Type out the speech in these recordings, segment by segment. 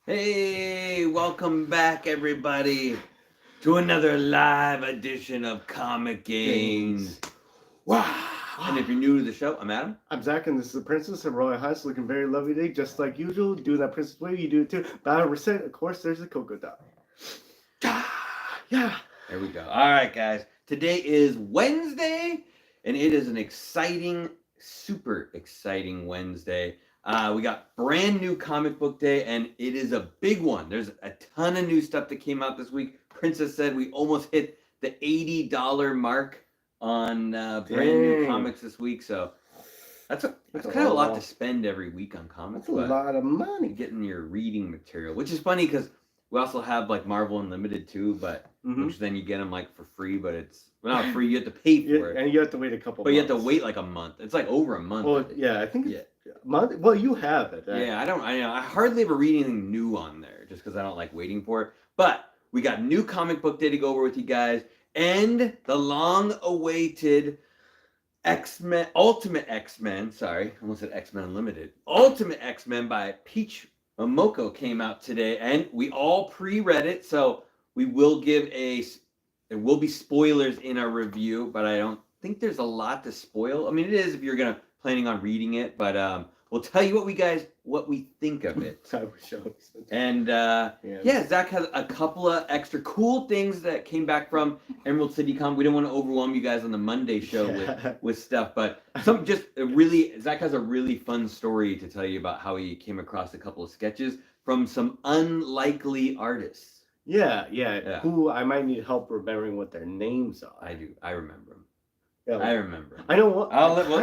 Hey, welcome back, everybody, to another live edition of Comic Gains. Wow! And if you're new to the show, I'm Adam. I'm Zach, and this is the Princess of Royal Heights, looking very lovely today, just like usual. Doing that princess way, you do it too. Battle reset, of course, there's the Cocoa Dot. Yeah. There we go. All right, guys. Today is Wednesday, and it is an exciting, super exciting Wednesday. We got brand new comic book day, and it is a big one. There's a ton of new stuff that came out this week. Princess said we almost hit the $80 mark on brand new comics this week, so that's kind of a lot to spend every week on comics. That's a lot of money. Getting your reading material, which is funny because we also have like Marvel Unlimited too, but which then you get them like for free, but it's not free. You have to pay for it, and you have to wait a couple. But months. You have to wait like a month. It's like over a month. Well, I think it's a month. Well, you have it. Yeah, I hardly ever read anything new on there just because I don't like waiting for it. But we got new comic book day to go over with you guys, and the long-awaited Ultimate X-Men. Sorry, I almost said X-Men Unlimited. Ultimate X-Men by Peach Momoko came out today, and we all pre-read it, so we will give there will be spoilers in our review, but I don't think there's a lot to spoil. I mean, it is if you're planning on reading it, but we'll tell you what we think of it. And Zach has a couple of extra cool things that came back from Emerald City Comic. We don't want to overwhelm you guys on the Monday show with stuff, but Zach has a really fun story to tell you about how he came across a couple of sketches from some unlikely artists. Yeah. Who I might need help remembering what their names are. I do. I remember them. Yeah, I remember. I know what.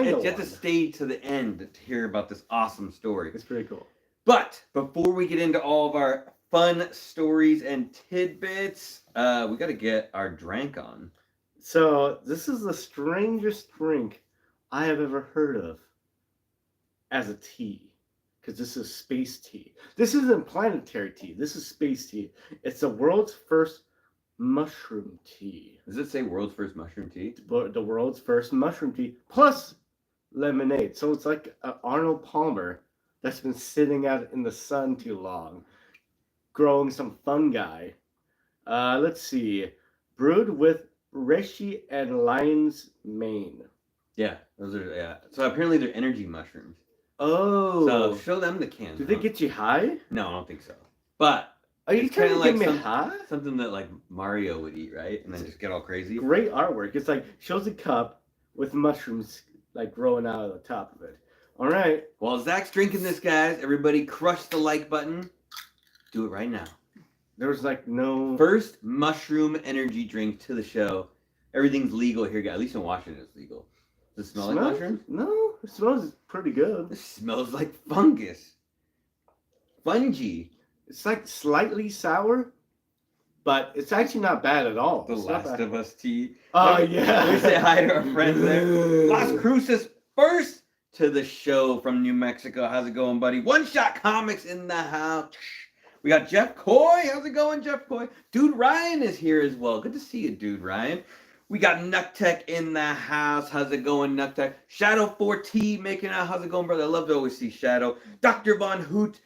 You have to stay to the end to hear about this awesome story. It's pretty cool. But before we get into all of our fun stories and tidbits, we got to get our drink on. So this is the strangest drink I have ever heard of as a tea. Because this is space tea. This isn't planetary tea. This is space tea. It's the world's first mushroom tea. Does it say world's first mushroom tea? The world's first mushroom tea plus lemonade. So it's like an Arnold Palmer that's been sitting out in the sun too long, growing some fungi. Let's see. Brewed with reishi and lion's mane. Yeah, those are So apparently they're energy mushrooms. Oh. So show them the can. Do they get you high? No, I don't think so. But are you trying to get me high? Something that like Mario would eat, right? And then just get all crazy. Great artwork. It's like shows a cup with mushrooms like growing out of the top of it. All right. While Zach's drinking this, guys, everybody crush the like button. Do it right now. There's like no first mushroom energy drink to the show. Everything's legal here, guys. At least in Washington, it's legal. Does it smell like mushrooms? No, it smells pretty good. It smells like fungus. Fungi. It's like slightly sour, but it's actually not bad at all. The Last of Us tea. Oh, yeah. Let me say hi to our friends there. Las Cruces first to the show from New Mexico. How's it going, buddy? One Shot Comics in the house. We got Jeff Coy. How's it going, Jeff Coy? Dude Ryan is here as well. Good to see you, Dude Ryan. We got Nucktech in the house. How's it going, Nucktech? Shadow 4T making out. How's it going, brother? I love to always see Shadow. Dr. Von Hoot.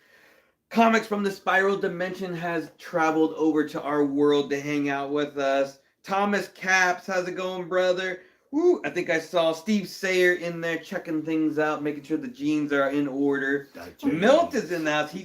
Comics from the Spiral Dimension has traveled over to our world to hang out with us. Thomas Caps. How's it going, brother? Woo, I think I saw Steve Sayer in there checking things out, making sure the jeans are in order. Milt is in the house.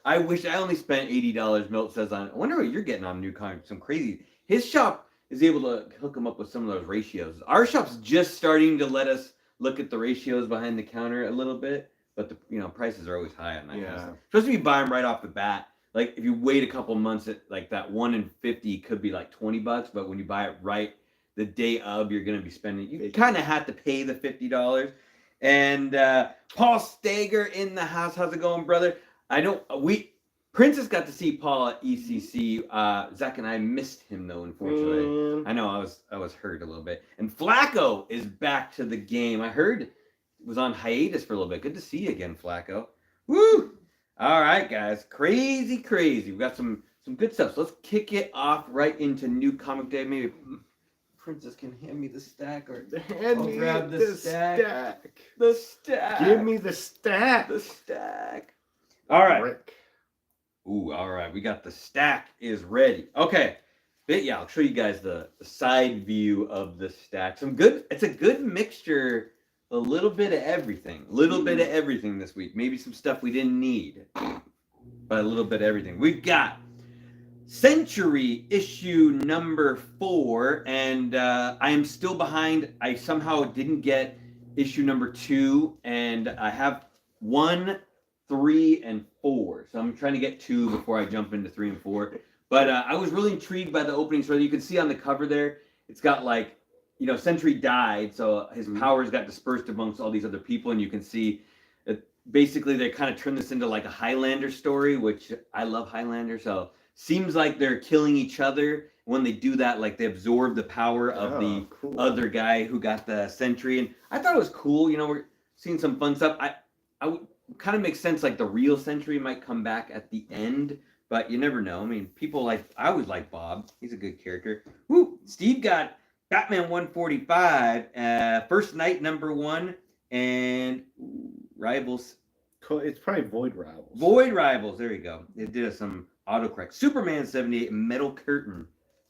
I wish I only spent $80. Milt says on. I wonder what you're getting on new comics. Some crazy. His shop is able to hook him up with some of those ratios. Our shop's just starting to let us look at the ratios behind the counter a little bit, but the prices are always high on that. Yeah. Supposed to be buy them right off the bat. Like if you wait a couple months, like that 1 in 50 could be like $20, but when you buy it right the day of, you're gonna be spending. You kind of have to pay the $50. And Paul Stager in the house. How's it going, brother? Princess got to see Paul at ECC. Zach and I missed him though, unfortunately. I know I was hurt a little bit. And Flacco is back to the game. I heard it was on hiatus for a little bit. Good to see you again, Flacco. Woo! All right, guys. Crazy. We got some good stuff. So let's kick it off right into New Comic Day. Maybe Princess can hand me the stack, or grab the stack. The stack. Give me the stack. The stack. All right. Rick. Ooh, all right. We got the stack is ready. Okay. But yeah, I'll show you guys the side view of the stack. It's a good mixture, a little bit of everything. A little bit of everything this week. Maybe some stuff we didn't need, but a little bit of everything. We've got Century issue number 4, and I am still behind. I somehow didn't get issue number 2, and I have 1, 3, and 4. So I'm trying to get 2 before I jump into 3 and 4. But I was really intrigued by the opening story. You can see on the cover there, it's got like, Century died, so his powers got dispersed amongst all these other people, and you can see that basically they kind of turned this into like a Highlander story, which I love Highlander, so seems like they're killing each other. When they do that, like they absorb the power of the other guy who got the Century, and I thought it was cool. We're seeing some fun stuff. I kind of makes sense, like the real Century might come back at the end. But you never know. I mean, I always like Bob. He's a good character. Woo! Steve got Batman 145, First Night number 1, and Rivals. It's probably Void Rivals. Void Rivals. There you go. It did some autocorrect. Superman 78, Metal Curtain.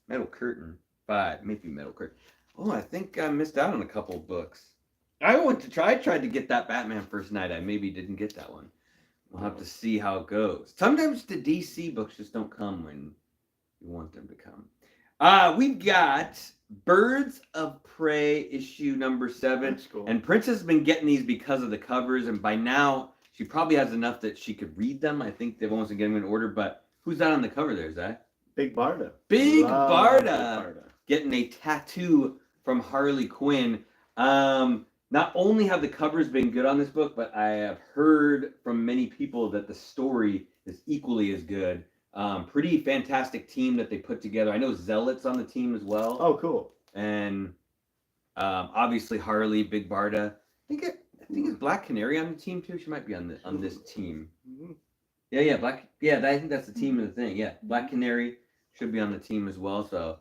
Metal Curtain 5. Maybe Metal Curtain. Oh, I think I missed out on a couple of books. I tried to get that Batman First Night. I maybe didn't get that one. We'll have to see how it goes. Sometimes the DC books just don't come when you want them to come. We've got Birds of Prey issue number 7. That's cool. And Princess has been getting these because of the covers, and by now she probably has enough that she could read them. I think they've almost been getting them in order, but who's that on the cover there, Zach? Big Barda. Big Barda. Getting a tattoo from Harley Quinn. Not only have the covers been good on this book, but I have heard from many people that the story is equally as good. Pretty fantastic team that they put together. I know Zealot's on the team as well. Oh, cool. And obviously Harley, Big Barda. I think it's Black Canary on the team too. She might be on this team. Mm-hmm. Yeah, Black. Yeah, I think that's the team of the thing. Yeah, Black Canary should be on the team as well. So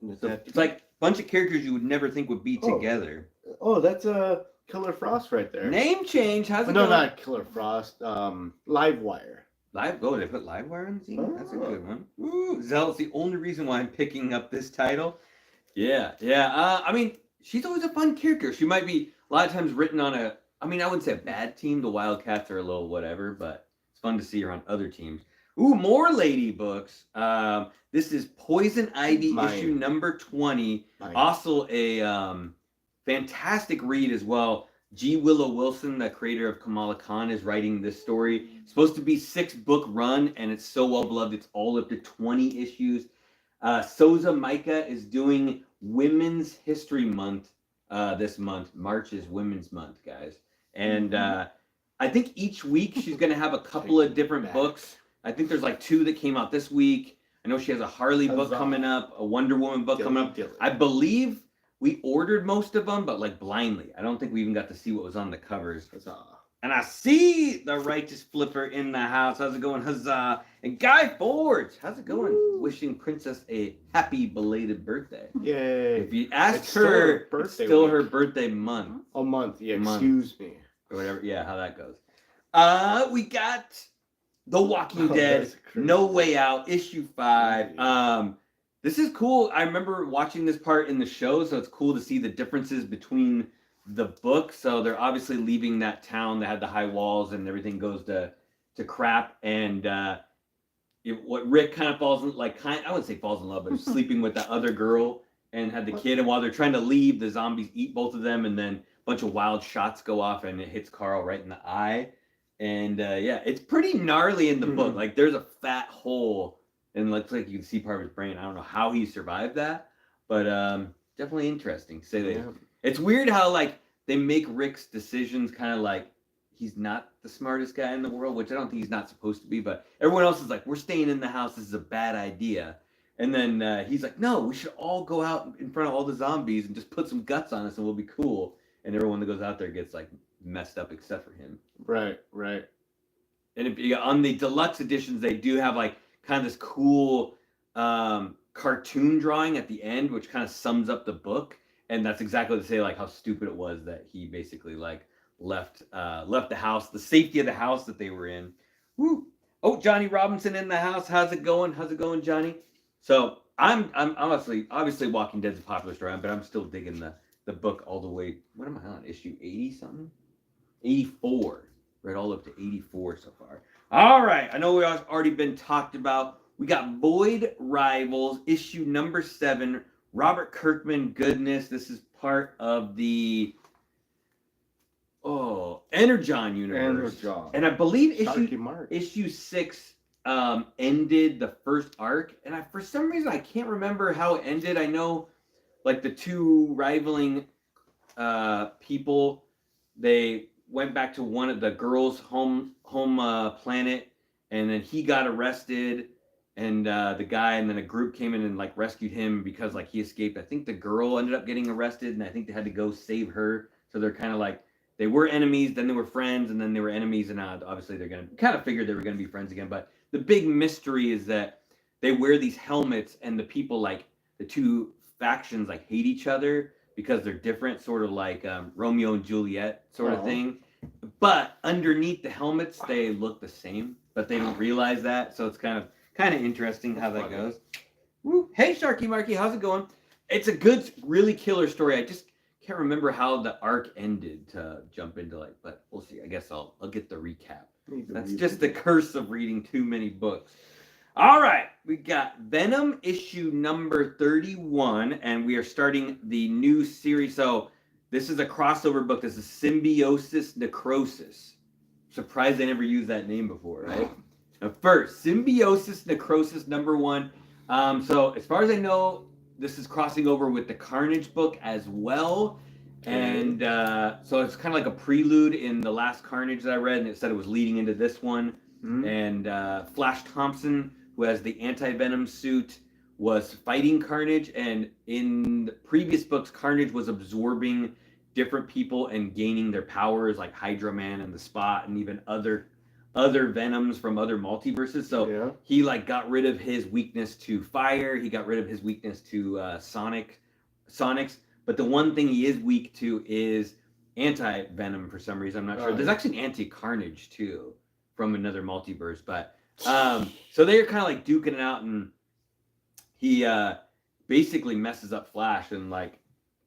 it's like a bunch of characters you would never think would be together. Oh, that's Killer Frost right there. Name change. How's it No, going? not Killer Frost. Livewire. They put Livewire on the team? Oh. That's a good one. Ooh, Zealot's the only reason why I'm picking up this title. Yeah. I mean, she's always a fun character. She might be a lot of times written on I wouldn't say a bad team. The Wildcats are a little whatever, but it's fun to see her on other teams. Ooh, more lady books. This is Poison Ivy issue number 20. Also a fantastic read as well. G. Willow Wilson, the creator of Kamala Khan, is writing this story. It's supposed to be 6-book run, and it's so well beloved. It's all up to 20 issues. Souza Micah is doing Women's History Month this month. March is Women's Month, guys. And I think each week she's going to have a couple of different books. I think there's like 2 that came out this week. I know she has a Harley book coming up, a Wonder Woman book coming up. I believe we ordered most of them, but like blindly. I don't think we even got to see what was on the covers. Huzzah. And I see the Righteous Flipper in the house. How's it going? Huzzah. And Guy Forge. How's it going? Woo. Wishing Princess a happy belated birthday. Yay. If you ask her, it's still her birthday month. A month, yeah. Excuse me. Or whatever. Yeah, how that goes. We got The Walking Dead, No Way Out, issue 5. This is cool. I remember watching this part in the show, so it's cool to see the differences between the book. So they're obviously leaving that town that had the high walls and everything goes to crap. And what Rick kind of falls in, I wouldn't say falls in love, but sleeping with that other girl and had the kid. And while they're trying to leave, the zombies eat both of them, and then a bunch of wild shots go off, and it hits Carl right in the eye. And it's pretty gnarly in the book. Like there's a fat hole. And it looks like you can see part of his brain. I don't know how he survived that, but definitely interesting. It's weird how they make Rick's decisions kind of like he's not the smartest guy in the world, which I don't think he's not supposed to be. But everyone else is like, we're staying in the house. This is a bad idea. And then he's like, no, we should all go out in front of all the zombies and just put some guts on us and we'll be cool. And everyone that goes out there gets messed up except for him. Right. And on the deluxe editions, they do have kind of this cool cartoon drawing at the end, which kind of sums up the book, and that's exactly to say how stupid it was that he basically left the house, the safety of the house that they were in. Woo. Oh, Johnny Robinson in the house. How's it going? How's it going, Johnny? So I'm obviously Walking Dead's a popular story, but I'm still digging the book all the way. What am I on? Issue 80 something? 84. Read all up to 84 so far. All right. I know we've already been talked about. We got Void Rivals, issue number 7. Robert Kirkman goodness. This is part of the Energon universe. Energon. And I believe Mark. issue 6 ended the first arc. And for some reason, I can't remember how it ended. I know, like, the two rivaling people, they went back to one of the girls' home planet, and then he got arrested, and the guy, and then a group came in and like rescued him because like he escaped. I think the girl ended up getting arrested, and I think they had to go save her. So they're kind of like, they were enemies, then they were friends, and then they were enemies, and obviously they're gonna kind of figured they were gonna be friends again. But the big mystery is that they wear these helmets, and the people, like the two factions, like hate each other because they're different, sort of like Romeo and Juliet sort of thing. But underneath the helmets, they look the same, but they don't realize that. So it's kind of interesting how that goes. Woo. Hey, Sharky Marky, how's it going? It's a good, really killer story. I just can't remember how the arc ended to jump into like, but we'll see. I guess I'll get the recap. That's just the curse of reading too many books. All right, we got Venom issue number 31, and we are starting the new series. So this is a crossover book. This is Symbiosis Necrosis. Surprised I never used that name before, right? Now first, Symbiosis Necrosis number 1. So as far as I know, this is crossing over with the Carnage book as well. And so it's kind of like a prelude in the last Carnage that I read, and it said it was leading into this one. Mm-hmm. And Flash Thompson, who has the anti-venom suit, was fighting Carnage, and in the previous books, Carnage was absorbing different people and gaining their powers, like Hydra Man and the Spot, and even other Venoms from other multiverses. So he like got rid of his weakness to fire. He got rid of his weakness to Sonics. But the one thing he is weak to is anti-venom for some reason. I'm not sure. There's actually an anti-Carnage too from another multiverse. But so they're kind of like duking it out, and he basically messes up Flash, and like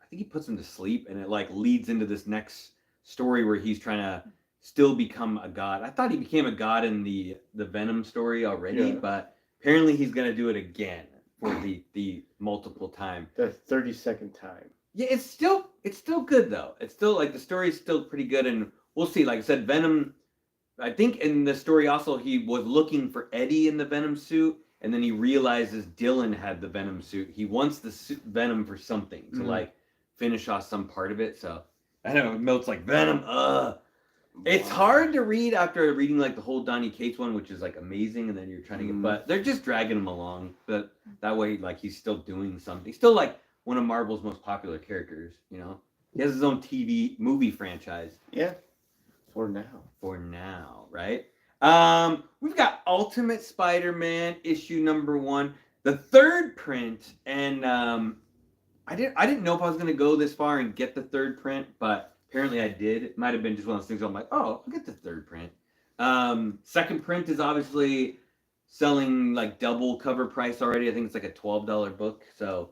I think he puts him to sleep, and it like leads into this next story where he's trying to still become a god. I thought he became a god in the Venom story already, but apparently he's gonna do it again for the multiple time. The 32nd time. Yeah, it's still good though. It's still like the story is still pretty good, and we'll see. Like I said, Venom. I think in the story also he was looking for Eddie in the Venom suit, and then he realizes Dylan had the Venom suit. He wants the Venom for something to like finish off some part of it. So I don't know. Milt's like Venom. It's hard to read after reading like the whole Donny Cates one, which is like amazing, and then you're trying to get, but they're just dragging him along. But that way, like he's still doing something. He's still like one of Marvel's most popular characters. You know, he has his own TV movie franchise. Yeah, for now, right? We've got Ultimate Spider-Man issue number 1, the 3rd print, and I didn't know if I was gonna go this far and get the 3rd print, but apparently I did. It might have been just one of those things where I'm like, oh, I'll get the 3rd print. 2nd print is obviously selling like double cover price already. I think it's like a $12 book. So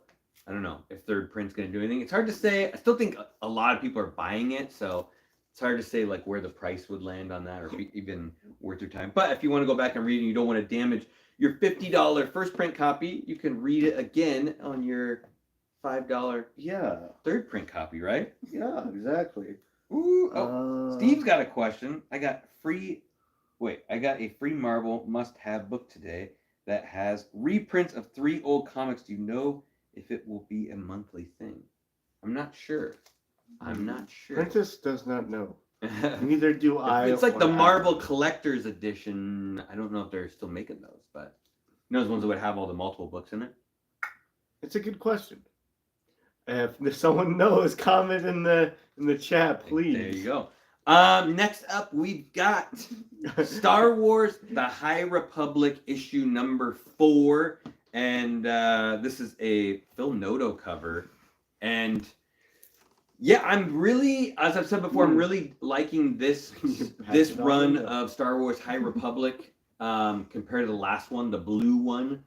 I don't know if 3rd print's going to do anything. It's hard to say. I still think a lot of people are buying it. So it's hard to say like where the price would land on that or even worth your time. But if you want to go back and read it and you don't want to damage your $50 first print copy, you can read it again on your $5 3rd print copy, right? Yeah, exactly. Ooh, Steve's got a question. I got a free Marvel must-have book today that has reprints of 3 old comics. Do you know if it will be a monthly thing? I'm not sure. Princess does not know. Neither do I. It's like the Marvel Collector's Edition. I don't know if they're still making those, but those ones that would have all the multiple books in it. It's a good question. If someone knows, comment in the chat, please. There you go. Next up, we've got Star Wars: The High Republic issue number 4, and this is a Phil Noto cover. And yeah, I'm really, as I've said before, I'm really liking this run of Star Wars: High Republic. compared to the last one, the blue one.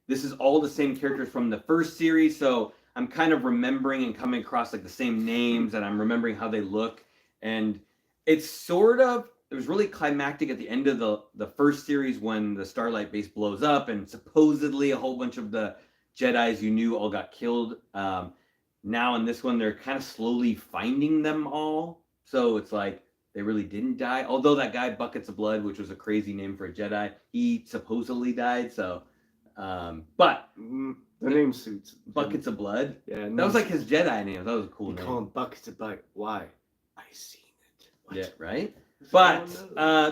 This is all the same characters from the first series, so I'm kind of remembering and coming across like the same names, and I'm remembering how they look. And it's it was really climactic at the end of the first series when the Starlight Base blows up, and supposedly a whole bunch of the Jedis you knew all got killed. Now in this one, they're kind of slowly finding them all. So it's like they really didn't die. Although that guy, Buckets of Blood, which was a crazy name for a Jedi, he supposedly died. So, but the name suits. Buckets of Blood. Yeah, that was like his Jedi name. That was a cool name. Call him Buckets of Blood. Why? I seen it. What? Yeah, right. But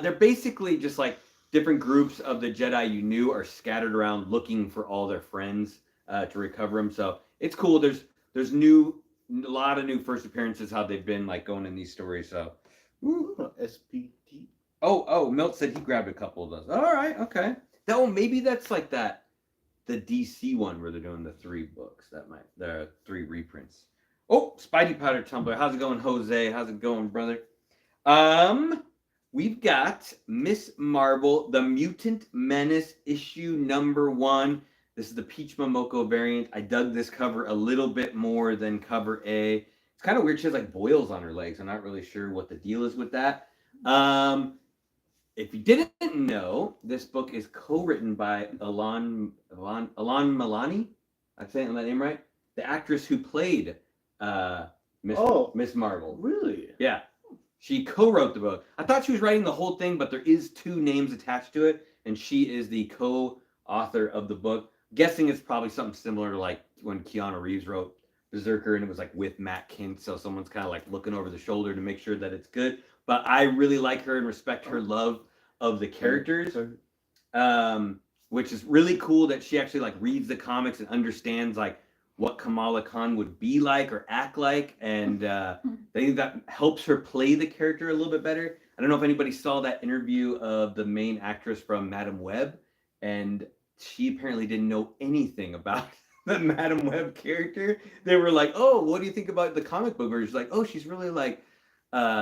they're basically just like different groups of the Jedi you knew are scattered around looking for all their friends to recover them. So it's cool. There's a lot of new first appearances how they've been like going in these stories. So SPT. Oh, Milt said he grabbed a couple of those. All right, okay. Maybe that's like the DC one where they're doing the 3 books. The 3 reprints. Oh, Spidey Powder Tumbler. How's it going, Jose? How's it going, brother? We've got Miss Marvel, The Mutant Menace, issue number 1. This is the Peach Momoko variant. I dug this cover a little bit more than cover A. It's kind of weird. She has like boils on her legs. I'm not really sure what the deal is with that. If you didn't know, this book is co-written by Ilan Milani. I'm saying that name right? The actress who played Miss Marvel. Really? Yeah. She co-wrote the book. I thought she was writing the whole thing, but there is 2 names attached to it, and she is the co-author of the book. Guessing it's probably something similar to like when Keanu Reeves wrote Berserker, and it was like with Matt Kint, so someone's kind of like looking over the shoulder to make sure that it's good. But I really like her and respect her love of the characters, which is really cool that she actually like reads the comics and understands like what Kamala Khan would be like or act like, and I think that helps her play the character a little bit better. I don't know if anybody saw that interview of the main actress from Madam Web, and she apparently didn't know anything about the Madam Web character. They were like, "Oh, what do you think about the comic book version?" She's like, "Oh, she's really like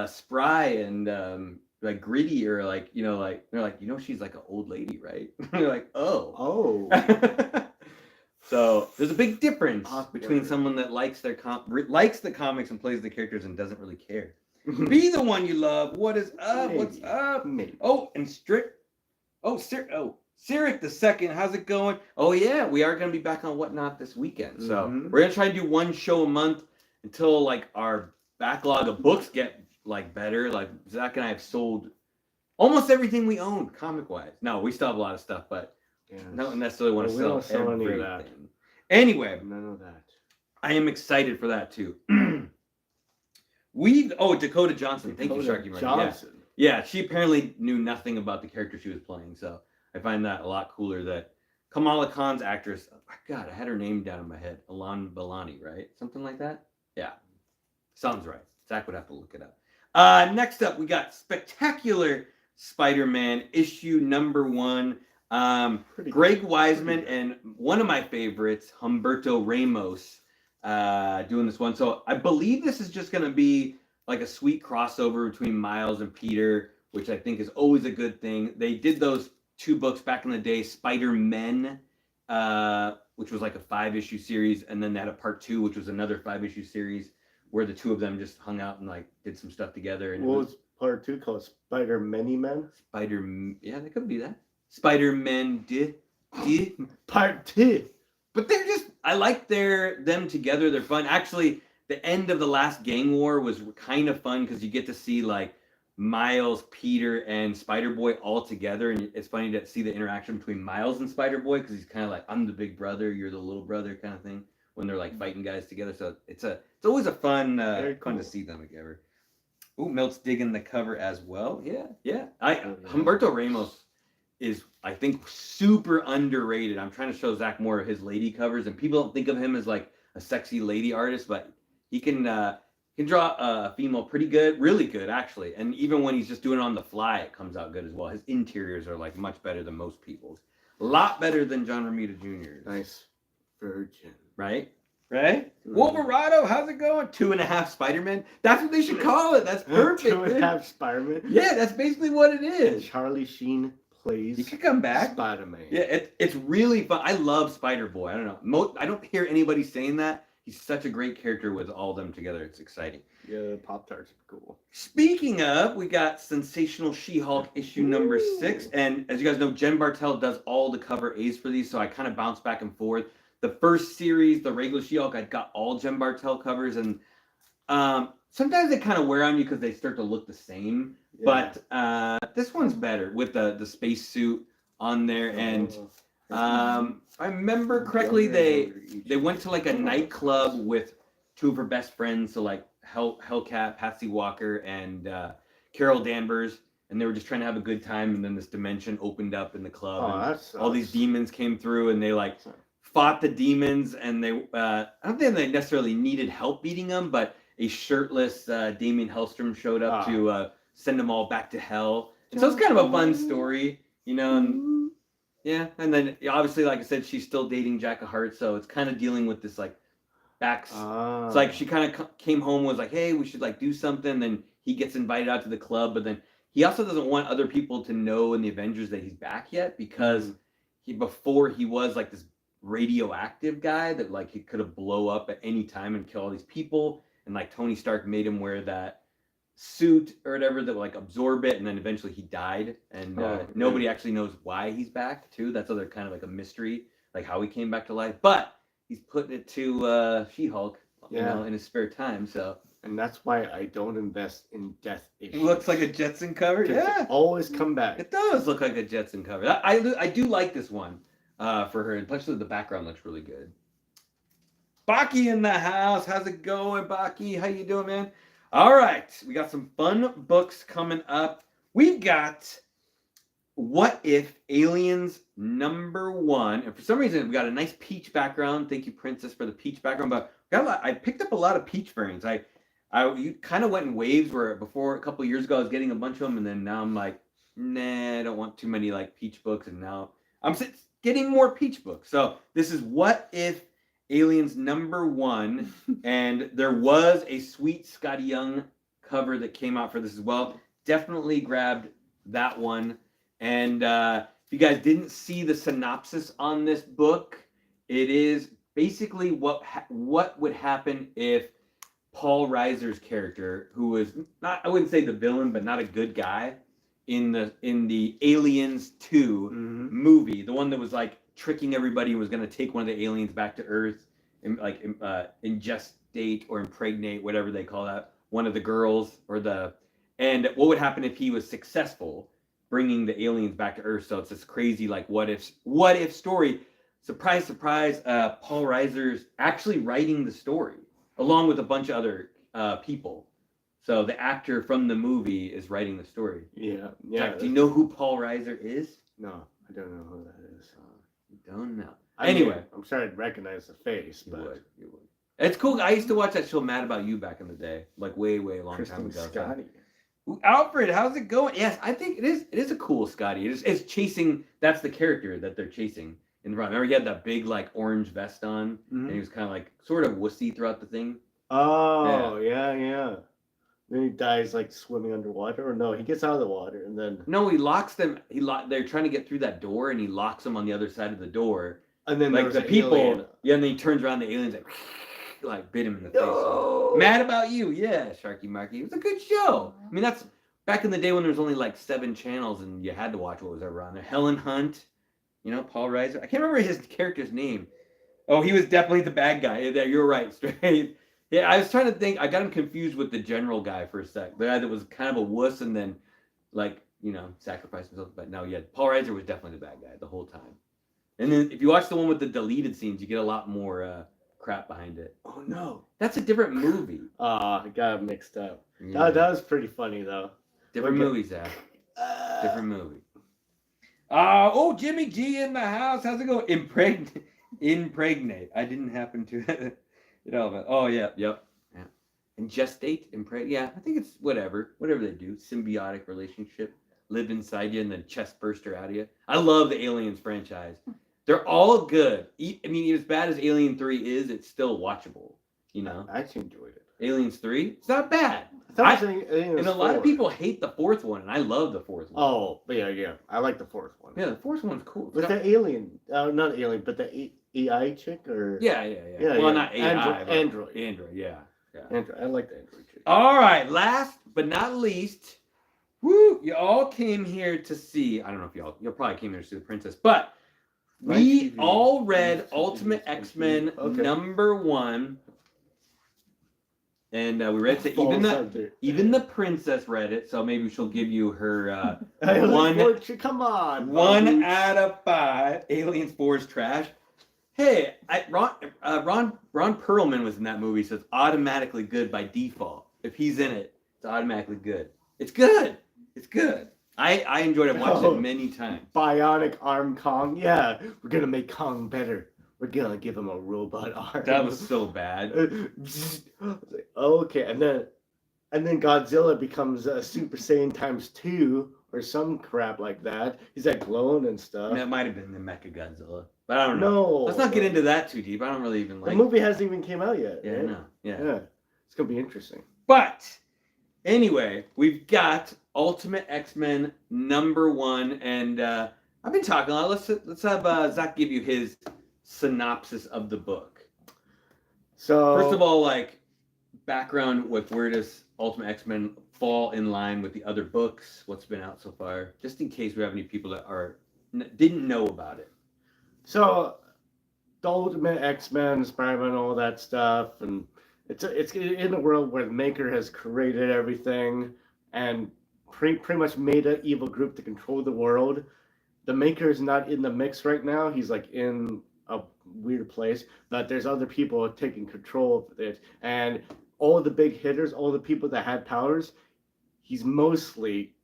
spry and like gritty, or like like they're like she's like an old lady, right?" They're like, "Oh." So there's a big difference between someone that likes the comics and plays the characters and doesn't really care. Be the one you love. What is up? What's up? Oh, and Cyric the Second, how's it going? Oh yeah, we are going to be back on Whatnot this weekend. So we're going to try and do 1 show a month until like our backlog of books get like better. Like Zach and I have sold almost everything we own comic wise. No, we still have a lot of stuff, but don't necessarily want to sell everything. Any of that. Anyway, none of that. I am excited for that too. Dakota Johnson. Thank you, Sharky. Johnson. Yeah, she apparently knew nothing about the character she was playing, so I find that a lot cooler that Kamala Khan's actress, God, I had her name down in my head. Ilan Milani, right? Something like that? Yeah. Sounds right. Zach would have to look it up. Next up, we got Spectacular Spider-Man issue number 1. Greg Weisman and one of my favorites, Humberto Ramos, doing this one. So I believe this is just going to be like a sweet crossover between Miles and Peter, which I think is always a good thing. They did those 2 books back in the day, Spider-Men, which was like a 5-issue series, and then they had a part 2, which was another 5-issue series where the 2 of them just hung out and like did some stuff together. And what was part 2 called? Spider-Men? Yeah, that could be that. Spider-Man part 2. But they're just, I like them together. They're fun. Actually, the end of the last gang war was kind of fun because you get to see like Miles, Peter, and Spider-Boy all together, and it's funny to see the interaction between Miles and Spider-Boy because he's kind of like, I'm the big brother, you're the little brother kind of thing when they're like fighting guys together. So it's always a fun fun to see them together. Ooh, Milt's digging the cover as well. Yeah. Humberto Ramos is, I think, super underrated. I'm trying to show Zach more of his lady covers, and people don't think of him as like a sexy lady artist, but he can draw a female pretty good, really good actually. And even when he's just doing it on the fly, it comes out good as well. His interiors are like much better than most people's. A lot better than John Romita Jr.'s. Nice virgin. Right? Wolverado, how's it going? 2.5 Spider-Man. That's what they should call it. That's perfect. 2.5 Spider-Man. Yeah, that's basically what it is. Charlie Sheen plays He could come back. Spider-Man. Yeah, it's really fun. I love Spider-Boy. I don't know. I don't hear anybody saying that. He's such a great character with all of them together. It's exciting. Yeah, the Pop-Tarts are cool. Speaking of, we got Sensational She-Hulk issue number 6. And as you guys know, Jen Bartel does all the cover A's for these, so I kind of bounce back and forth. The first series, the regular She-Hulk, I got all Jen Bartel covers, and sometimes they kind of wear on you because they start to look the same. Yeah. But this one's better with the spacesuit on there. And I remember correctly, they went to like a nightclub with two of her best friends, so like Hellcat, Patsy Walker, and Carol Danvers, and they were just trying to have a good time. And then this dimension opened up in the club, and all these demons came through, and they like fought the demons. And they I don't think they necessarily needed help beating them, but a shirtless Damien Hellstrom showed up to send them all back to hell. And so it's kind of a fun story, you know. And yeah, and then obviously, like I said, she's still dating Jack of Hearts, so it's kind of dealing with this like it's like she kind of came home, was like, hey, we should like do something. Then he gets invited out to the club, but then he also doesn't want other people to know in the Avengers that he's back yet, because before he was like this radioactive guy that like he could have blow up at any time and kill all these people. And like Tony Stark made him wear that suit or whatever that would like absorb it, and then eventually he died. And nobody actually knows why he's back too. That's other kind of like a mystery, like how he came back to life. But he's putting it to She-Hulk, you know, in his spare time. So, and that's why I don't invest in death issues. It looks like a Jetson cover. Yeah, always come back. It does look like a Jetson cover. I do like this one for her, and especially the background looks really good. Baki in the house. How's it going, Baki? How you doing, man? All right, we got some fun books coming up. We've got What If Aliens #1, and for some reason we got a nice peach background. Thank you, Princess, for the peach background. But I picked up a lot of peach variants. You kind of went in waves where before a couple years ago I was getting a bunch of them, and then now I'm like, nah, I don't want too many like peach books, and now I'm getting more peach books. So this is What If Aliens #1, and there was a sweet Scotty Young cover that came out for this as well. Definitely grabbed that one. And if you guys didn't see the synopsis on this book, it is basically what would happen if Paul Reiser's character, who was not, I wouldn't say the villain, but not a good guy in the Aliens 2 movie, the one that was like tricking everybody, was going to take one of the aliens back to Earth and like ingestate or impregnate, whatever they call that, one of the girls, and what would happen if he was successful bringing the aliens back to Earth. So it's this crazy like what if story. Surprise, surprise, Paul Reiser's actually writing the story along with a bunch of other people. So the actor from the movie is writing the story. Yeah. Jack, do you know who Paul Reiser is? No, I don't know who that is. You don't know. Anyway, I'm sure I'd recognize the face, but you would. It's cool. I used to watch that show Mad About You back in the day, like way long time ago. Scotty. Alfred, how's it going? Yes, I think it is a cool Scotty. It's chasing. That's the character that they're chasing in the front. Remember, he had that big like orange vest on, and he was kind of like sort of wussy throughout the thing. Oh yeah. Then he dies like swimming underwater, or no? He gets out of the water and then no, he locks them. They're trying to get through that door, and he locks them on the other side of the door. And then like the people, alien. Yeah, and then he turns around, the aliens like bit him in the face. No. Mad About You, yeah, Sharky Marky. It was a good show. I mean, that's back in the day when there was only like 7 channels and you had to watch what was ever on there. Helen Hunt, you know, Paul Reiser. I can't remember his character's name. Oh, he was definitely the bad guy. Yeah, you're right, straight. Yeah, I was trying to think. I got him confused with the general guy for a sec. The guy that was kind of a wuss and then, like, you know, sacrificed himself. But no, yeah, Paul Reiser was definitely the bad guy the whole time. And then if you watch the one with the deleted scenes, you get a lot more crap behind it. Oh no, that's a different movie. I got it mixed up. Yeah. That was pretty funny though. Different movie, Zach. Different movie. Jimmy G in the house. How's it going? Impregnate. I didn't happen to. Yep. Ingestate, impregnate. Yeah, I think it's whatever they do. Symbiotic relationship. Live inside you and then chest burster out of you. I love the Aliens franchise. They're all good. I mean, as bad as Alien 3 is, it's still watchable. You know? I actually enjoyed it. Aliens 3? It's not bad. And a lot of people hate the fourth one, and I love the fourth one. Oh, yeah. I like the fourth one. Yeah, the fourth one's cool. With the alien, not alien, but the AI chick, or yeah. Well, not AI, Android. Yeah. Android. I like the Android chick. All right, last but not least, woo! You all came here to see. I don't know if y'all probably came here to see the princess, but we all read Ultimate X-Men #1. And we read it. Even the princess read it, so maybe she'll give you her Come on, 1 out of 5. Aliens 4 is trash. Hey, Ron Perlman was in that movie, so it's automatically good by default. If he's in it, it's automatically good. It's good. It's good. I enjoyed it. Watched it many times. Bionic arm Kong. Yeah, we're gonna make Kong better. We're gonna give him a robot arm. That was so bad. Okay, and then Godzilla becomes a Super Saiyan ×2 or some crap like that. He's like glowing and stuff. That might have been the Mecha Godzilla, but I don't know. No, let's not get into that too deep. I don't really even like. The movie hasn't even came out yet. Yeah, right? I know. Yeah, it's gonna be interesting. But anyway, we've got Ultimate X-Men #1, and I've been talking a lot. Let's have Zach give you his synopsis of the book. So first of all, like background with where does Ultimate X-Men fall in line with the other books? What's been out so far? Just in case we have any people that didn't know about it. So the Ultimate X-Men, Spider-Man, all that stuff, and it's in a world where the Maker has created everything and pretty much made an evil group to control the world. The Maker is not in the mix right now. He's like in a weird place, but there's other people taking control of it, and all the big hitters, all the people that had powers, he's mostly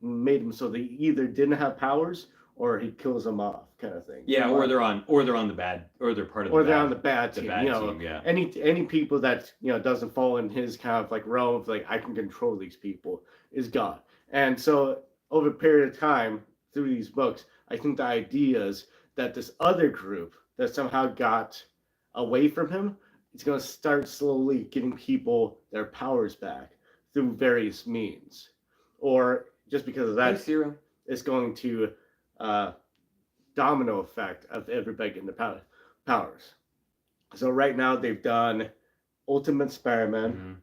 made them so they either didn't have powers or he kills them off, kind of thing. Yeah, or they're on the bad, or they're part of the or bad, they're on the bad team. Team, yeah. Any people that doesn't fall in his kind of like realm of like I can control these people is gone. And so over a period of time through these books, I think the idea is that this other group that somehow got away from him, it's going to start slowly giving people their powers back through various means. Or just because of that, it's going to domino effect of everybody getting the powers. So right now they've done Ultimate Spider-Man.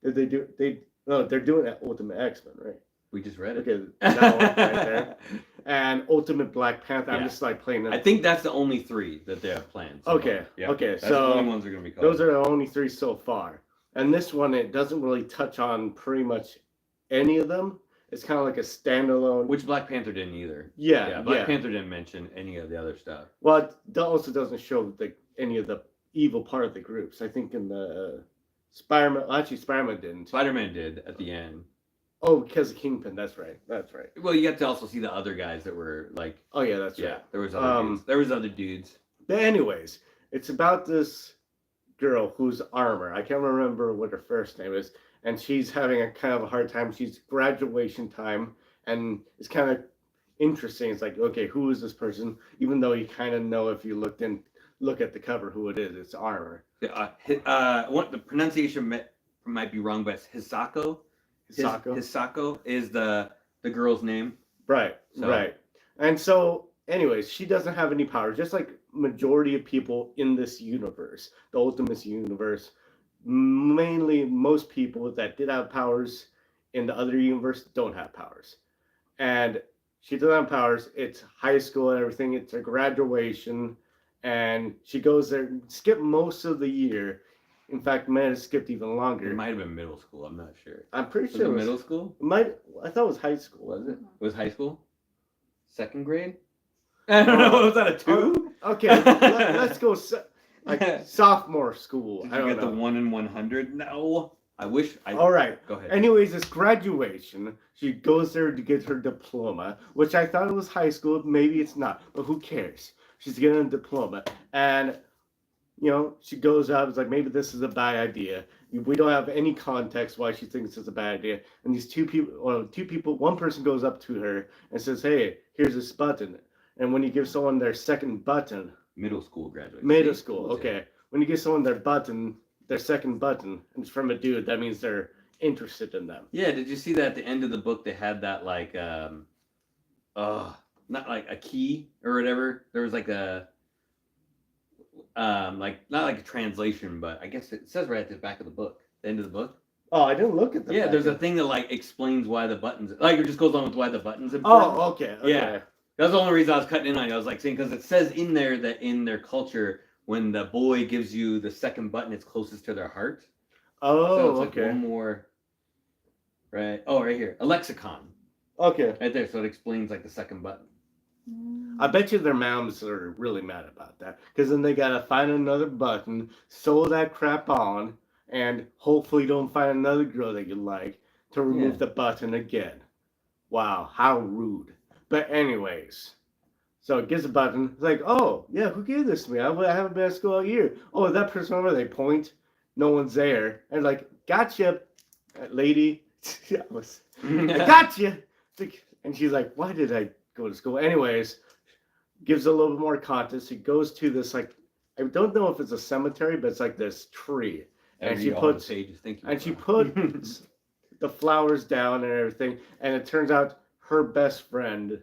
Mm-hmm. They're doing Ultimate X-Men, right? We just read it. Okay, that one right there. And Ultimate Black Panther. Yeah. I'm just like playing. I think that's the only 3 that they have planned. So okay. Yeah. Okay. That's so the only ones they're gonna be called. Those are the only 3 so far. And this one, it doesn't really touch on pretty much any of them. It's kind of like a standalone. Which Black Panther didn't either. Yeah. Black Panther didn't mention any of the other stuff. Well, it also doesn't show any of the evil part of the groups. I think in the Spider-Man. Actually, Spider-Man didn't. Spider-Man did at the end. Oh, because of Kingpin. That's right. Well, you have to also see the other guys that were like. Oh yeah, that's right. Yeah, there was other dudes. There was other dudes. But anyways, it's about this girl who's Armor. I can't remember what her first name is, and she's having a kind of a hard time. She's graduation time, and it's kind of interesting. It's like, okay, who is this person? Even though you kind of know if you look at the cover who it is. It's Armor. The pronunciation might be wrong, but it's Hisako. Hisako is the girl's name. Right. And so, anyways, she doesn't have any powers, just like majority of people in this universe, the Ultimate universe. Mainly, most people that did have powers in the other universe don't have powers. And she doesn't have powers. It's high school and everything. It's her graduation. And she goes there, skip most of the year. In fact, might have skipped even longer. It might have been middle school. I'm not sure. I'm pretty sure it was middle school. I thought it was high school. Was it? It was high school. 2nd grade. I don't know. Was that a 2? Okay, let's go. Sophomore school. Did you get the 1 in 100? No. I wish. All right. Go ahead. Anyways, it's graduation. She goes there to get her diploma, which I thought it was high school. Maybe it's not, but who cares? She's getting a diploma, and she goes out. It's like, maybe this is a bad idea. We don't have any context why she thinks it's a bad idea. And these two people, one person goes up to her and says, "Hey, here's this button." And when you give someone their second button, middle school graduation. Middle school, okay. When you give someone their second button, and it's from a dude, that means they're interested in them. Yeah, did you see that at the end of the book they had that like not like a key or whatever. There was like a like not like a translation, but I guess it says right at the back of the book, the end of the book. Oh, I didn't look at the Yeah, back there's a end. thing that like explains why the buttons, like it just goes on with why the buttons important. Oh, okay. Yeah, that's the only reason I was cutting in on it. I was like saying because it says in there that in their culture, when the boy gives you the second button, it's closest to their heart. Oh, So it's like okay. one more. Right. Oh, right here, a lexicon. Okay. Right there, so it explains like the second button. I bet you their moms are really mad about that because then they gotta find another button, sew that crap on, and hopefully don't find another girl that you like to remove the button again. Wow, how rude. But anyways, so it gets a button. It's like, oh yeah, who gave this to me? I haven't been at school all year. Oh, that person over. They point. No one's there, and like, gotcha, lady. I gotcha. And she's like, why did I go to school? Anyways, gives a little bit more context. He goes to this like, I don't know if it's a cemetery, but it's like this tree, and she puts the flowers down and everything, and it turns out her best friend,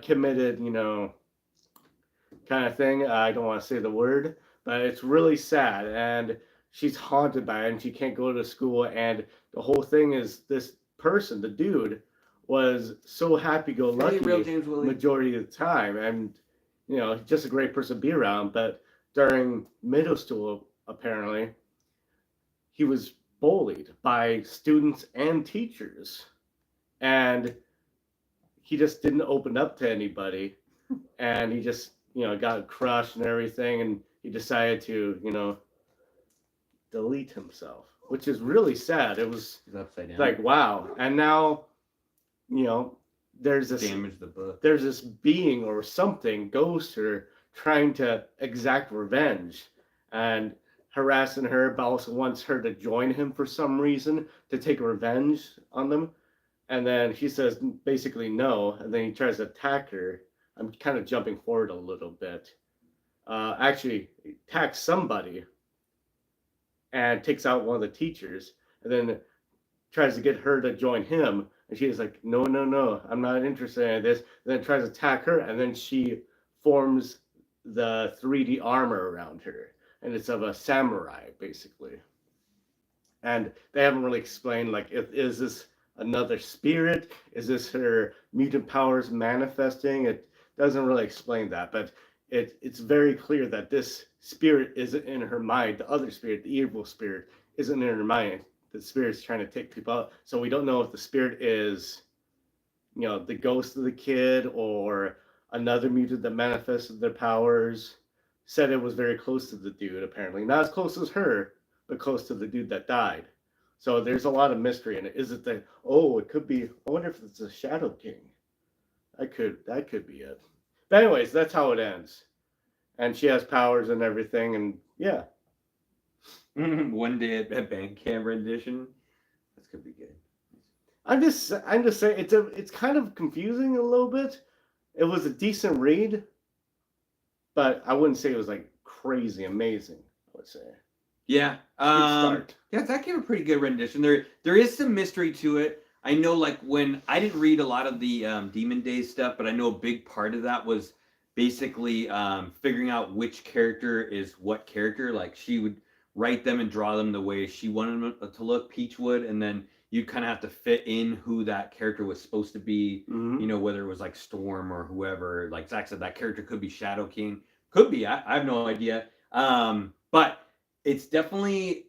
committed, kind of thing. I don't want to say the word, but it's really sad, and she's haunted by it, and she can't go to school, and the whole thing is this person, the dude, was so happy-go-lucky majority of the time, and just a great person to be around. But during middle school, apparently, he was bullied by students and teachers, and he just didn't open up to anybody, and he just got crushed and everything, and he decided to delete himself, which is really sad. It was upside down. Like, wow. And now there's this damage the book. There's this being or something, ghost, or trying to exact revenge and harassing her, but also wants her to join him for some reason to take revenge on them. And then she says basically no, and then he tries to attack her. I'm kind of jumping forward a little bit. Actually, attacks somebody and takes out one of the teachers, and then tries to get her to join him. And she's like, no, I'm not interested in this. And then tries to attack her, and then she forms the 3D armor around her, and it's of a samurai, basically. And they haven't really explained, like, is this another spirit? Is this her mutant powers manifesting? It doesn't really explain that, but it's very clear that this spirit isn't in her mind. The other spirit, the evil spirit, isn't in her mind. The spirit's trying to take people out. So we don't know if the spirit is, the ghost of the kid or another mutant that manifested their powers. Said it was very close to the dude, apparently. Not as close as her, but close to the dude that died. So there's a lot of mystery in it. Is it that, it could be, I wonder if it's a Shadow King. That could be it. But anyways, that's how it ends. And she has powers and everything, and yeah. One day at Bandcamp rendition. This could be good. I'm just saying it's kind of confusing a little bit. It was a decent read, but I wouldn't say it was like crazy amazing, I would say. Yeah. Start. Yeah, that gave a pretty good rendition. There is some mystery to it. I know, like, when I didn't read a lot of the Demon Days stuff, but I know a big part of that was basically figuring out which character is what character. Like, she would write them and draw them the way she wanted them to look, Peach would, and then you'd kind of have to fit in who that character was supposed to be, whether it was like Storm or whoever. Like Zach said, that character could be Shadow King. Could be, I have no idea. But it's definitely,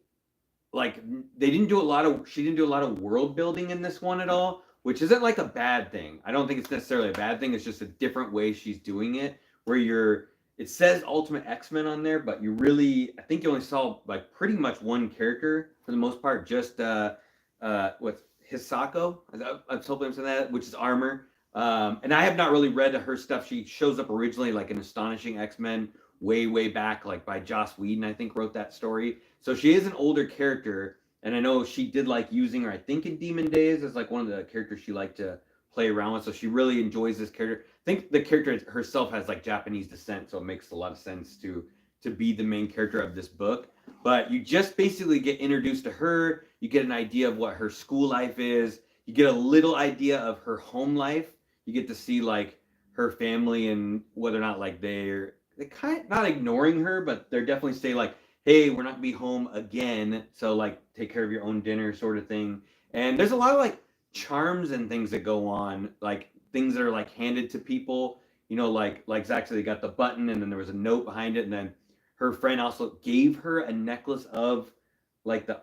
like, she didn't do a lot of world building in this one at all, which isn't like a bad thing. I don't think it's necessarily a bad thing. It's just a different way she's doing it, where it says Ultimate X-Men on there, but I think you only saw like pretty much one character for the most part, just what's Hisako? I'm hoping I'm saying that, which is Armor. And I have not really read her stuff. She shows up originally like an Astonishing X-Men way back, like by Joss Whedon, I think, wrote that story. So she is an older character, and I know she did like using her, I think, in Demon Days as like one of the characters she liked to play around with. So she really enjoys this character. I think the character herself has like Japanese descent, so it makes a lot of sense to to be the main character of this book. But you just basically get introduced to her. You get an idea of what her school life is. You get a little idea of her home life. You get to see like her family and whether or not like they kind of not ignoring her, but they're definitely say like, hey, we're not gonna be home again, so like take care of your own dinner sort of thing. And there's a lot of like charms and things that go on, like things that are like handed to people, like Zach said, they got the button and then there was a note behind it, and then her friend also gave her a necklace of like the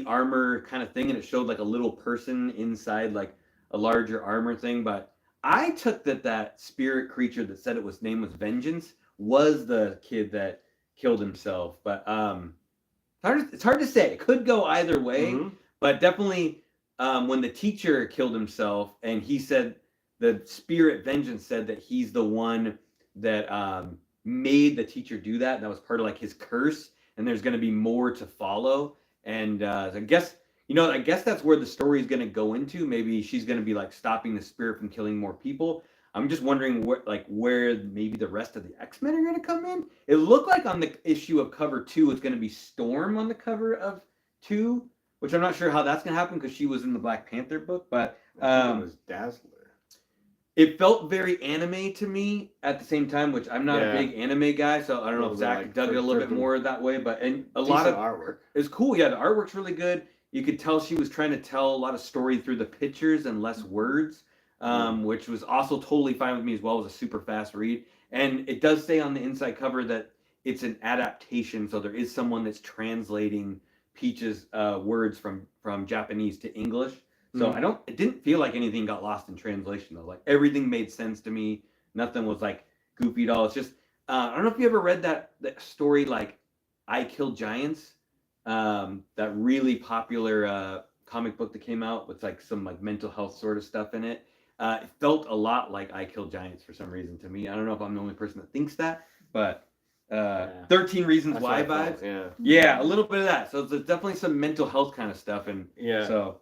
armor kind of thing, and it showed like a little person inside like a larger armor thing. But I took that spirit creature that said name was Vengeance was the kid that killed himself. But it's hard to say. It could go either way. Mm-hmm. But definitely when the teacher killed himself, and he said the spirit Vengeance said that he's the one that made the teacher do that. That was part of like his curse, and there's going to be more to follow. And I guess that's where the story is going to go into. Maybe she's going to be like stopping the spirit from killing more people. I'm just wondering where maybe the rest of the X-Men are going to come in. It looked like on the issue of cover 2, it's going to be Storm on the cover of 2, which I'm not sure how that's going to happen because she was in the Black Panther book. But it was Dazzler. It felt very anime to me at the same time, which I'm not a big anime guy, so I don't know if Zach dug it a little bit more that way. But and a lot of artwork. It's cool. Yeah, the artwork's really good. You could tell she was trying to tell a lot of story through the pictures and less words. Which was also totally fine with me as well. It was a super fast read. And it does say on the inside cover that it's an adaptation, so there is someone that's translating Peach's words from Japanese to English. So it didn't feel like anything got lost in translation though. Like everything made sense to me. Nothing was like goofy at all. It's just I don't know if you ever read that story like I Kill Giants, that really popular comic book that came out with like some like mental health sort of stuff in it. It felt a lot like I Kill Giants for some reason to me. I don't know if I'm the only person that thinks that, but 13 Reasons Why vibes. Yeah, a little bit of that. So there's definitely some mental health kind of stuff, and don't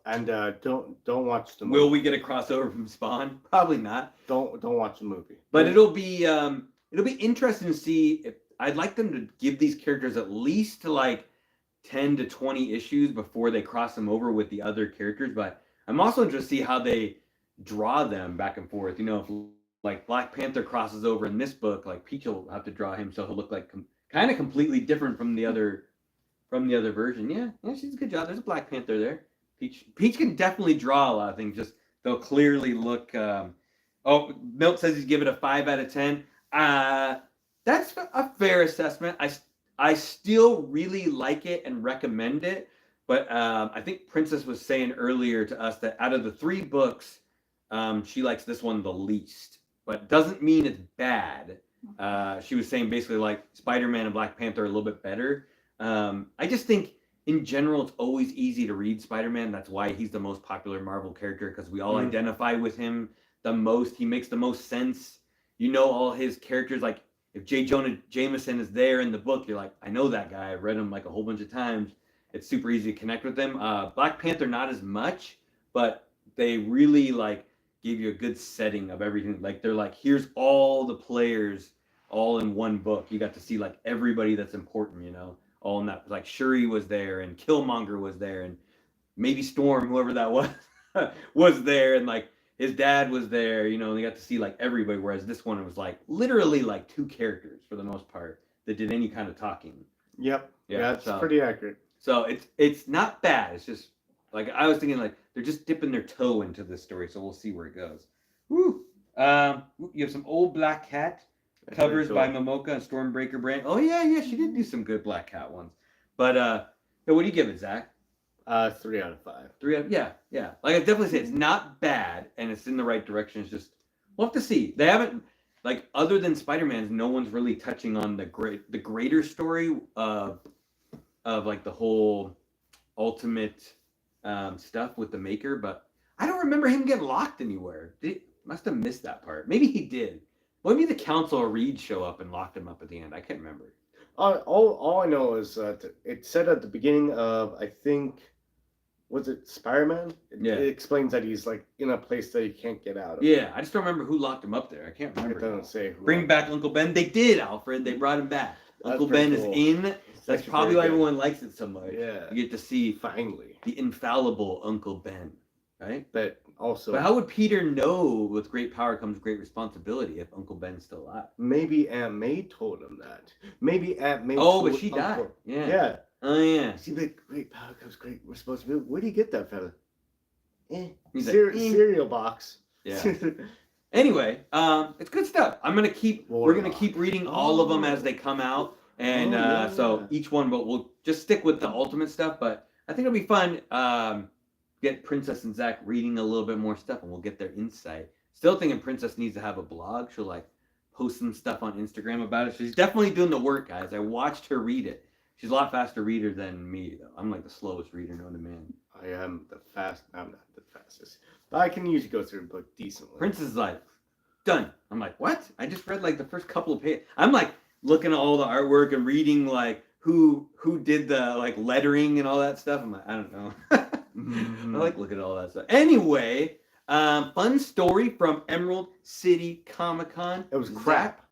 watch the movie. Will we get a crossover from Spawn? Probably not. Don't watch the movie. But it'll be interesting to see if I'd like them to give these characters at least to like 10 to 20 issues before they cross them over with the other characters. But I'm also interested to see how they draw them back and forth. If like Black Panther crosses over in this book, like Peach will have to draw him so he'll look like kind of completely different from the other version. Yeah, she's a good job. There's a Black Panther there. Peach can definitely draw a lot of things. Just they'll clearly look. Milt says he's give it a 5 out of 10. That's a fair assessment. I still really like it and recommend it. But I think Princess was saying earlier to us that out of the 3 books, she likes this one the least, but doesn't mean it's bad. She was saying basically like Spider-Man and Black Panther are a little bit better. I just think in general it's always easy to read Spider-Man. That's why he's the most popular Marvel character, because we all identify with him the most. He makes the most sense. All his characters. Like if J. Jonah Jameson is there in the book, you're like, I know that guy. I've read him like a whole bunch of times. It's super easy to connect with him. Black Panther not as much, but they really like give you a good setting of everything. Like they're like, here's all the players all in one book. You got to see like everybody that's important, all in that. Like Shuri was there and Killmonger was there and maybe Storm, whoever that was, was there, and like his dad was there, and they got to see like everybody. Whereas this one was like literally like 2 characters for the most part that did any kind of talking. Yep. Yeah, it's pretty accurate. So it's not bad. It's just like I was thinking like they're just dipping their toe into this story, so we'll see where it goes. Woo! You have some old Black Cat covers by Momoka and Stormbreaker brand. Oh yeah, she did do some good Black Cat ones. But what do you give it, Zach? 3 out of 5. 3 out. Yeah. Like I definitely say it's not bad and it's in the right direction. It's just we'll have to see. They haven't like other than Spider-Man's, no one's really touching on the greater story of like the whole ultimate stuff with the Maker, but I don't remember him getting locked anywhere. Must have missed that part. Maybe he did. Maybe the Council or Reed show up and locked him up at the end. I can't remember. All I know is it said at the beginning of, I think, was it Spider-Man? It explains that he's like in a place that he can't get out of. Yeah, I just don't remember who locked him up there. I can't remember. It doesn't say who. Bring back Uncle Ben. They did, Alfred. They brought him back. Uncle Ben is in. That's actually probably very why good. everyone likes it so much. Yeah. You get to see Finally. the infallible Uncle Ben, right? But also, But how would Peter know with great power comes great responsibility if Uncle Ben's still alive? maybe Aunt May told him that. Maybe Aunt May Oh, told but she died. Uncle. Yeah. Yeah. Oh, yeah. See, but great power comes great responsibility. Where do you get that, fella? He's like, Cereal box. Yeah. Anyway, it's good stuff. We're gonna keep reading all of them as they come out, and so each one, but we'll just stick with the ultimate stuff. But I think it'll be fun. Get Princess and Zach reading a little bit more stuff, and we'll get their insight. Still thinking Princess needs to have a blog. She'll like post some stuff on Instagram about it. She's definitely doing the work, guys. I watched her read it. She's a lot faster reader than me, though. I'm like the slowest reader known to man. I am I'm not the fastest, but I can usually go through a book decently. Princess is like, done. I'm like, what? I just read like the first couple of pages. I'm like looking at all the artwork and reading like who did the like lettering and all that stuff. I'm like, I don't know. I like looking at all that stuff. Anyway, fun story from Emerald City ComicCon. It was crap.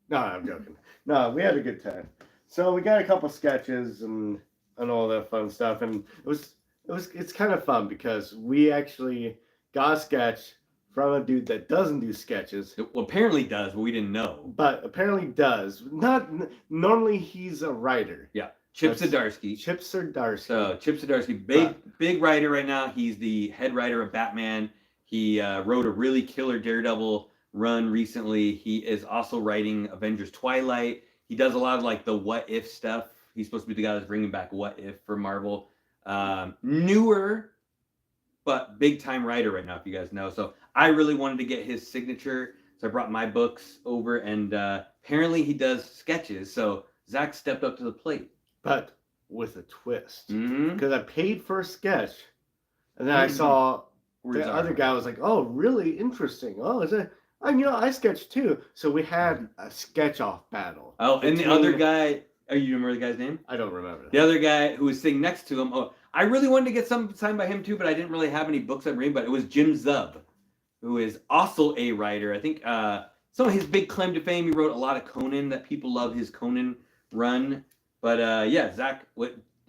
No, I'm joking. No, we had a good time. So we got a couple sketches and all that fun stuff, and it's kind of fun because we actually got a sketch from a dude that doesn't do sketches. Well, apparently does, but we didn't know. But apparently does. Not normally he's a writer. Yeah, Chip Zdarsky. Chip Zdarsky. So Chip Zdarsky, big writer right now. He's the head writer of Batman. He wrote a really killer Daredevil run recently. He is also writing Avengers Twilight. He does a lot of like the what if stuff. He's supposed to be the guy that's bringing back what if for Marvel. Newer, but big time writer right now, if you guys know. So I really wanted to get his signature. So I brought my books over, and apparently he does sketches. So Zach stepped up to the plate. But with a twist. Mm-hmm. Because I paid for a sketch, and then I saw the other guy was like, oh, really interesting. Oh, is it? I sketched too. So we had a sketch-off battle. Oh, and the other guy, you remember the guy's name? I don't remember. The other guy who was sitting next to him, I really wanted to get some signed by him too, but I didn't really have any books I'd read, but it was Jim Zub, who is also a writer. I think some of his big claim to fame, he wrote a lot of Conan, that people love his Conan run. But yeah, Zach,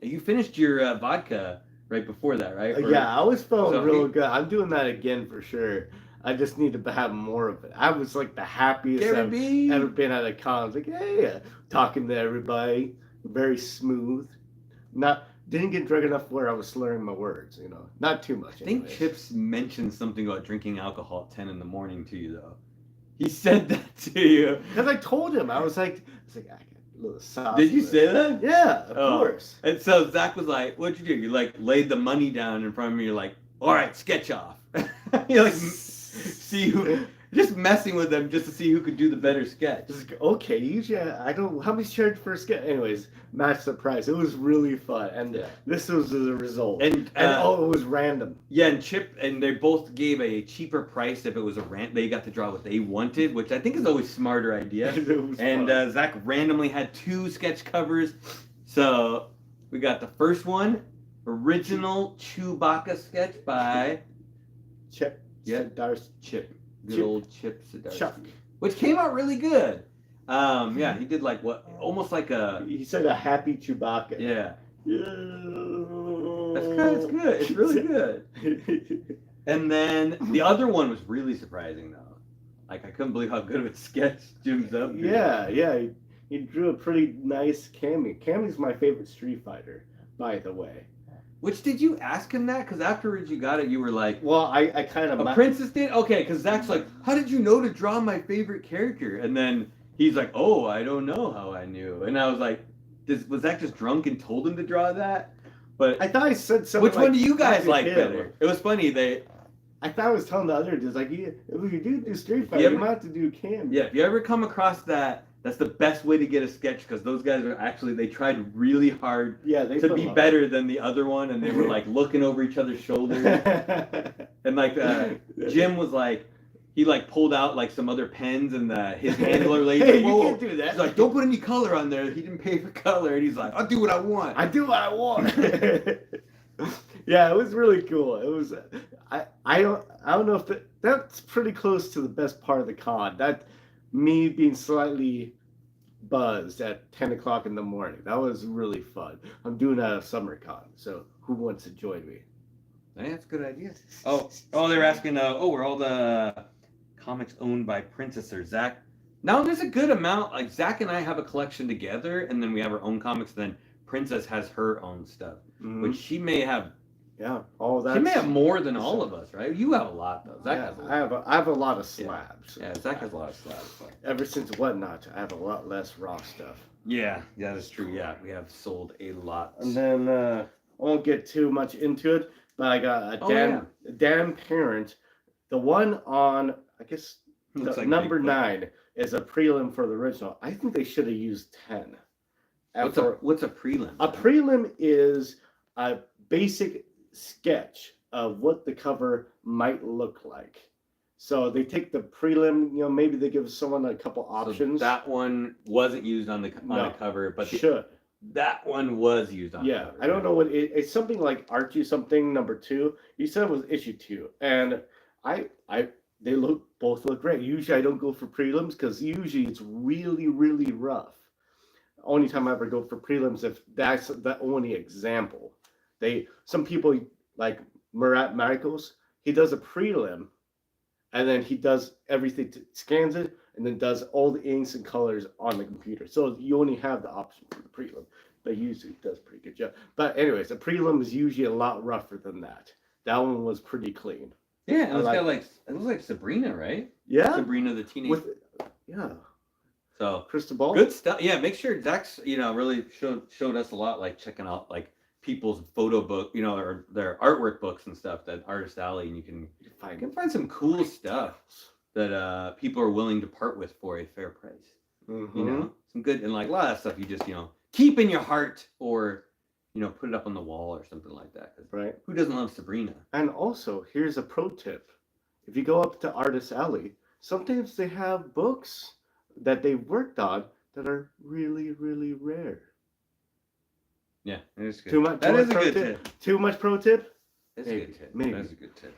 you finished your vodka right before that, right? Yeah, I was feeling real good. I'm doing that again for sure. I just need to have more of it. I was like the happiest I've ever been at a con. I was like, hey, talking to everybody, very smooth. Didn't get drunk enough where I was slurring my words, Not too much. I think Chips mentioned something about drinking alcohol at 10 in the morning to you, though. He said that to you. Because I told him, I was like, I got a little sauce. Did you say that? Yeah, of course. And so Zach was like, what'd you do? You like laid the money down in front of me. You're like, all right, sketch off. You're like, see who, just messing with them just to see who could do the better sketch. Okay, usually I don't. How much charge for a sketch? Anyways, match the price. It was really fun, and this was the result. And it was random. Yeah, and Chip and they both gave a cheaper price if it was they got to draw what they wanted, which I think is always a smarter idea. And Zach randomly had 2 sketch covers, so we got the first one, original Chewbacca sketch by Chip. Yeah, Chip. Good old Chip Zdarsky. Chuck. Which came out really good. Yeah, he did like almost like a... He said a happy Chewbacca. Yeah. That's good. It's really good. And then the other one was really surprising, though. Like, I couldn't believe how good of a sketch Jim's up. Yeah. He drew a pretty nice Cammy. Cammy's my favorite Street Fighter, by the way. Which, did you ask him that? Because afterwards you got it, you were like... Well, I kind of... A princess did? Okay, because Zach's like, how did you know to draw my favorite character? And then he's like, oh, I don't know how I knew. And I was like, was Zach just drunk and told him to draw that? But I thought I said something. Which one do you guys like better? It was funny. I thought I was telling the other dudes, like, if you do Street Fighter, you might have to do Cam. Yeah, if you ever come across that, that's the best way to get a sketch, because those guys are actually, they tried really hard to be better than the other one, and they were like looking over each other's shoulders. And like Jim was like, he like pulled out like some other pens, and his handler lady, hey, you can't do that. He's like, don't put any color on there. He didn't pay for color, and he's like, I'll do what I want. I do what I want. Yeah, it was really cool. It was, I don't know if that's pretty close to the best part of the con. That me being slightly buzzed at 10 o'clock in the morning. That was really fun. I'm doing that at SummerCon, so who wants to join me? Hey, that's a good idea. Oh, they're asking. Were all the comics owned by Princess or Zach? No, there's a good amount. Like Zach and I have a collection together, and then we have our own comics. Then Princess has her own stuff, which she may have. Yeah, all that. She may have more than all of us, right? You have a lot though. Zach has a lot. I have a lot of slabs. Yeah, Zach has a lot of slabs. Ever since Whatnot, I have a lot less raw stuff. Yeah, that's true. Yeah, we have sold a lot. And then I won't get too much into it, but I got a Dan Parent. The one on, I guess, like number 9 is a prelim for the original. I think they should have used 10. What's a prelim? A prelim is a basic sketch of what the cover might look like. So they take the prelim, maybe they give someone a couple options. So that one wasn't used on the cover, but that one was used on the cover. I don't know what it's something like Archie something number 2. You said it was issue 2. And they both look great. Usually I don't go for prelims because usually it's really, really rough. Only time I ever go for prelims if that's the only example. Some people like Murat Michaels, he does a prelim and then he does everything, scans it, and then does all the inks and colors on the computer. So you only have the option for the prelim, but usually does a pretty good job. But anyways, the prelim is usually a lot rougher than that. That one was pretty clean. Yeah, it looks like Sabrina, right? Yeah, Sabrina the teenage. So Crystal Ball. Good stuff. Yeah, make sure Zach's really showed us a lot, like checking out like people's photo book, or their artwork books and stuff that Artist Alley, and you can find some cool stuff that people are willing to part with for a fair price. Mm-hmm. Some good, and like a lot of stuff you just keep in your heart or put it up on the wall or something like that. Right. Who doesn't love Sabrina? And also, here's a pro tip: if you go up to Artist Alley, sometimes they have books that they worked on that are really, really rare. Yeah, it is good. That is a good tip. Too much pro tip? That's a good tip. Maybe. That's a good tip.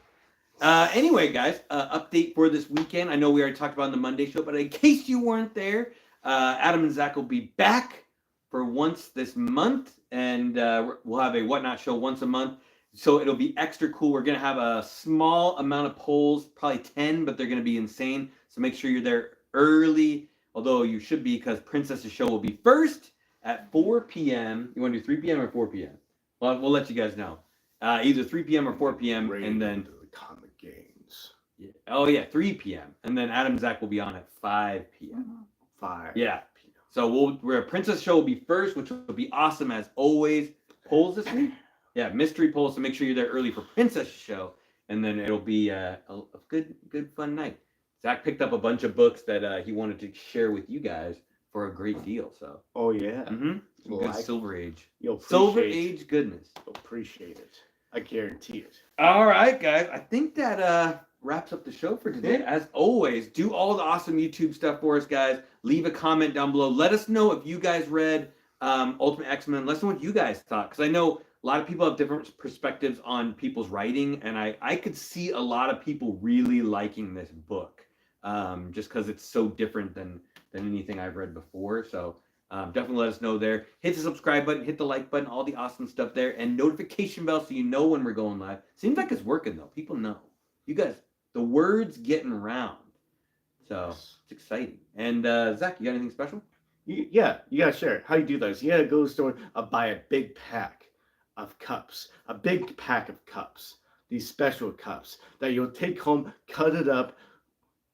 Anyway, guys, update for this weekend. I know we already talked about it on the Monday show, but in case you weren't there, Adam and Zach will be back for once this month, and we'll have a Whatnot show once a month. So it'll be extra cool. We're going to have a small amount of polls, probably 10, but they're going to be insane. So make sure you're there early, although you should be, because Princess's show will be first at 4 p.m. You want to do 3 p.m. or 4 p.m.? Well, we'll let you guys know. Either 3 p.m. or 4 p.m. and then the ComicGains. Yeah. Oh yeah, 3 p.m. And then Adam and Zach will be on at 5 p.m. 5. Yeah. So we're Princess show will be first, which will be awesome as always. Polls this week? Yeah, mystery polls. So make sure you're there early for Princess show, and then it'll be a good fun night. Zach picked up a bunch of books that he wanted to share with you guys for a great deal. So. Oh yeah. Mm-hmm. Good Silver Age. Silver Age goodness. You'll appreciate it. I guarantee it. All right, guys. I think that wraps up the show for today. As always, do all the awesome YouTube stuff for us, guys. Leave a comment down below. Let us know if you guys read Ultimate X-Men. Let us know what you guys thought, because I know a lot of people have different perspectives on people's writing, and I could see a lot of people really liking this book, just because it's so different than anything I've read before. So definitely let us know there. Hit the subscribe button, hit the like button, all the awesome stuff there, and notification bell so you know when we're going live. Seems like it's working though. People know. You guys, the word's getting around. So it's exciting. And Zach, you got anything special? You gotta share it. How you do that is you gotta go to the store and buy a big pack of cups. A big pack of cups. These special cups that you'll take home, cut it up,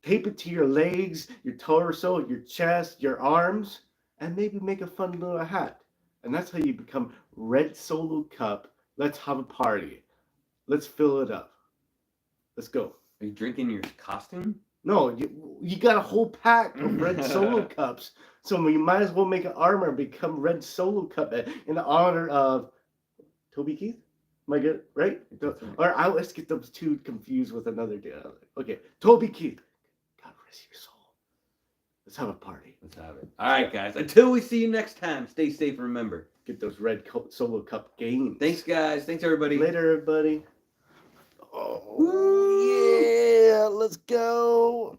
tape it to your legs, your torso, your chest, your arms, and maybe make a fun little hat. And that's how you become Red Solo Cup. Let's have a party. Let's fill it up. Let's go. Are you drinking your costume? No, you got a whole pack of Red Solo Cups. So you might as well make an armor and become Red Solo Cup in honor of Toby Keith. Am I good? Right? Or I always get those two confused with another dude. Okay, Toby Keith. God rest your soul. Let's have a party. Let's have it. All right, guys. Until we see you next time, stay safe and remember. Get those Red Solo Cup gains. Thanks, guys. Thanks, everybody. Later, everybody. Oh, yeah. Let's go.